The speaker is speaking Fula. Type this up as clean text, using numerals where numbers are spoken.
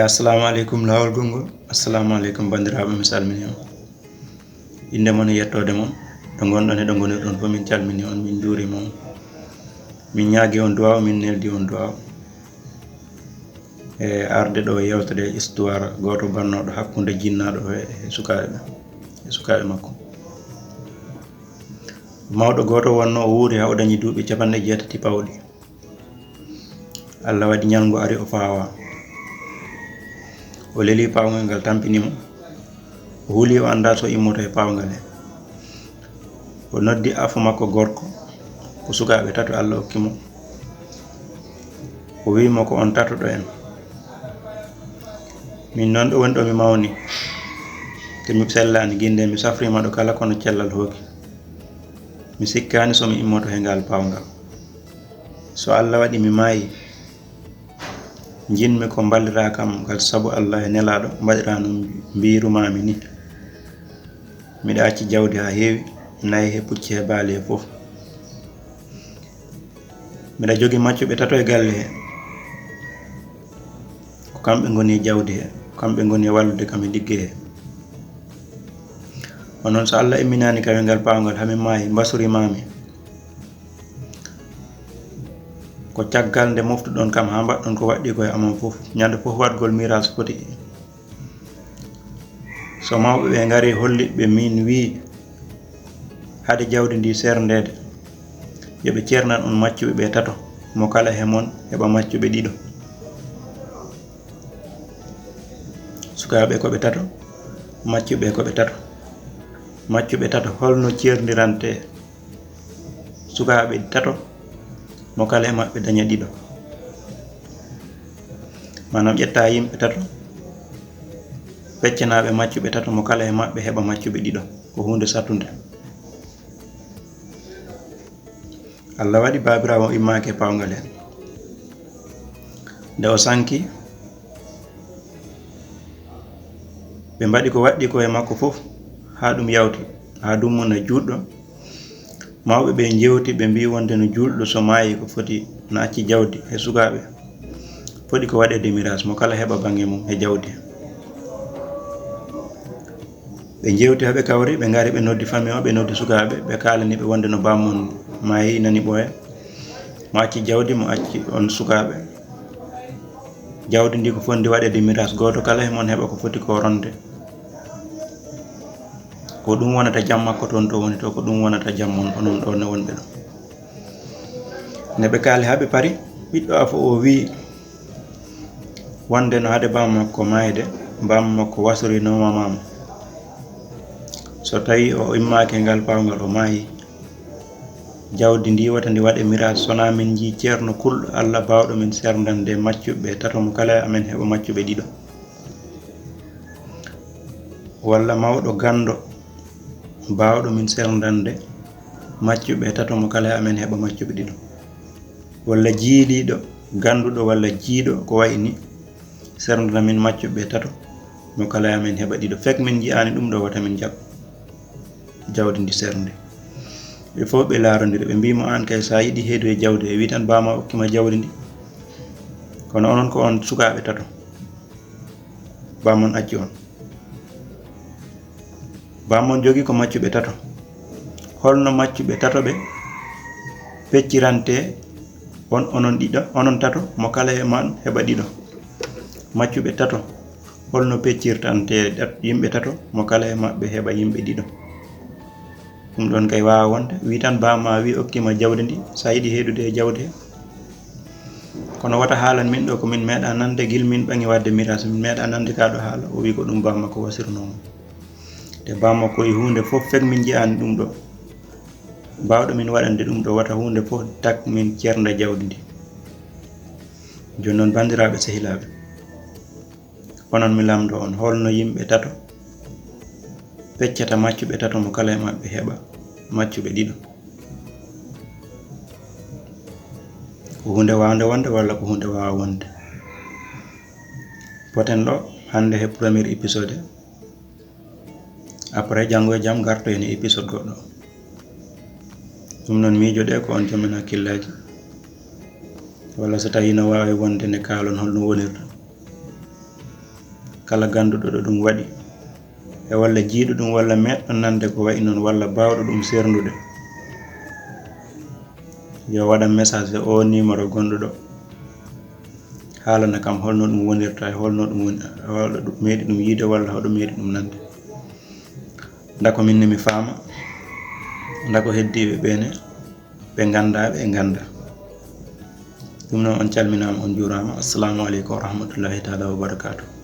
assalamu alaikum lawol gongol. Assalamu alaikum bandiraɓe, mi salmini on. Inde mon e yettode mon ɗo gonɗon e ɗo gonirɗon fof min calmini on, min juurima on, min ñaagui on duwaw, min neldi on duwaw e arde ɗo yewtode histoire goto bannoɗo hakkude jinnaɗo e sukaɓe makko. Mawɗo goto wonno o wuuri ha o dañi duuɓi 80 pawɗi. Allah waɗi ñalngu ari o fawa, o leeli pawgal ngal tampinimo, o huuli o anda so immoto e pawgal he. O noddi afo makko gorko ko sukaɓe tato Allah hokkimo, o wimo ko on tatoɗo en. Min noon ɗo woni ɗo mi mawni, te mi sellani guinde mi safrima ɗo kala kono cellal hooki. Mi sikkani somi immoto he ngal pawgal. So Allah waɗi mi maayi, jinmi ko ballira kam ngal sabu Allah e nelaɗo mbaɗirano mbirumami ni. Miɗa acci jawdi ha heewi, nayi he, pucci he, baali he fof. Miɗa jogi maccuɓe tato e galle he, ko kamɓe goni jawdi he, kamɓe goni wallude kam e ligge he. Onon so Allah imminani kawe ngal pawgal hami maayi, mbasurimami ko caggal nde moftuɗon kam ha mbaɗɗon ko waɗɗi koye amon fof. Ñande fof waɗgol miras foti, so mawɓe ɓe ngari holliɓe min wi haade jawdi ndi serdede, yoɓe ceernan on maccuɓe ɓe tato, mo kala he mon heɓa maccuɓe ɗiɗo. Sukaɓe koɓe tato, maccuɓe koɓe tato. Maccuɓe tato holno cerdirante sukaɓe tato, mo kala e maɓɓe daña ɗiɗo. Manam ƴetta yimɓe tato, feccanaɓe maccuɓe tato, mo kala e maɓɓe heɓa maccuɓe ɗiɗo, ko hunde sattude. Allah waɗi babirawo immaki e pawgal he. Nde o sanki, ɓe mbaɗi ko waɗɗi koye makko fof ha ɗum yawti, ha ɗum no juɗɗo. Mawɓe ɓe jewti, ɓe mbi wonde no julɗo so maayi ko foti no acci jawdi e sukaɓe, foti ko waɗede miras, mo kala heɓa bangge mum e jawdi. Ɓe jewti haɓe kawri, ɓe ngari ɓe noddi famille o, ɓe noddi sukaɓe, ɓe kalaniɓe wonde no bammon maayi, nani ɓooya, mo acci jawdi, mo acci on sukaɓe. Jawdi ndi ko fondi waɗede miras, goto kala e mon heɓa ko foti ko ronde. Ko ɗum wonata jam makko toon to woni to, ko ɗum wonata jam mon onon ɗo ne wonɓe ɗo. Ne ɓe kaali haɓe pari, ɓiɗɗo afo o wi wonde no haade bamma makko maayde, bamma makko wasurinoma mama, so tawi o immake ngal pawgal o maayi, jawdi ndi wata ndi waɗe miras, sona min ji ceerno kulɗo Allah bawɗo min serdande maccuɓe tato, mo kala amen heɓa maccuɓe ɗiɗo, walla mawɗo gando bawɗo min serdande maccuɓe tato, mo kala amen heɓa maccuɓe ɗiɗo, walla jiiliɗo ganduɗo walla jiiɗo ko wayi ni serdana min maccuɓe tato, mo kala amen heɓa ɗiɗo. Fek min ji'ani ɗum ɗo wata min jaɓ jawdi ndi sernde. Ɓe fof ɓe laarodiri, ɓe mbimo an kay sa yiɗi heedu e jawdi e wi tan bama hokkima jawdi ndi, kono onon ko on sukaɓe tato, bamon acci on. Bamon jogi ko maccuɓe tato, holno maccuɓe tato ɓe peccirante onon ɗiɗo, onon tato, mo kala e man heɓa ɗiɗo. Maccuɓe tato holno peccirtante yimɓe tato, mo kala e maɓɓe heɓa yimɓe ɗiɗo. Ɗum ɗon kay wawa wonde, wi tan bamma wi hokkima jawdi ndi, sa yiɗi heedude e jawdi he. Kono wata haalan min ɗo ko min meeɗa nande, gil min ɓangi wadde miras, min meeɗa nande kaɗo haala, o wi ko ɗum bamma ko wasirnomo. Te bamma koye hunde fof fek min ji'ani ɗum ɗo, bawɗo min waɗande ɗum ɗo, wata hunde fof tak min cernda jawdi ndi. Joni noon bandiraɓe sehilaɓe, onon mi lamdo on, holno yimɓe tato peccata maccuɓe tato, mo kala e maɓɓe heɓa maccuɓe ɗiɗo. Ko hunde wawde wonde walla ko hunde wawa wonde. Poten ɗo hande he premier épisode, après janggo e jaam garto en épisode goɗɗo. Ɗum noon miijoɗe ko on joomen hakkillaji, walla so tawi no wawi wonde ne kaalon holno wonirta. kala ganduɗo ɗo ɗum waɗi e walla jiiɗo ɗum walla meɗɗo nande ko wayi noon walla bawɗo ɗum serndude yo waɗan message e o numéro gonɗo ɗo haalana kam holno ɗum wonirta e holno ɗum woni holɗo ɗum meeɗi ɗum yiide walla hoɗo meeɗi ɗum nande ndako minne mi faama ndako heddiɓe ɓene ɓe ganda ɓe ganda ɗum noon on calminama on juurama. Assalamu aleykum wa rahmatullahi taala wa barakatuh.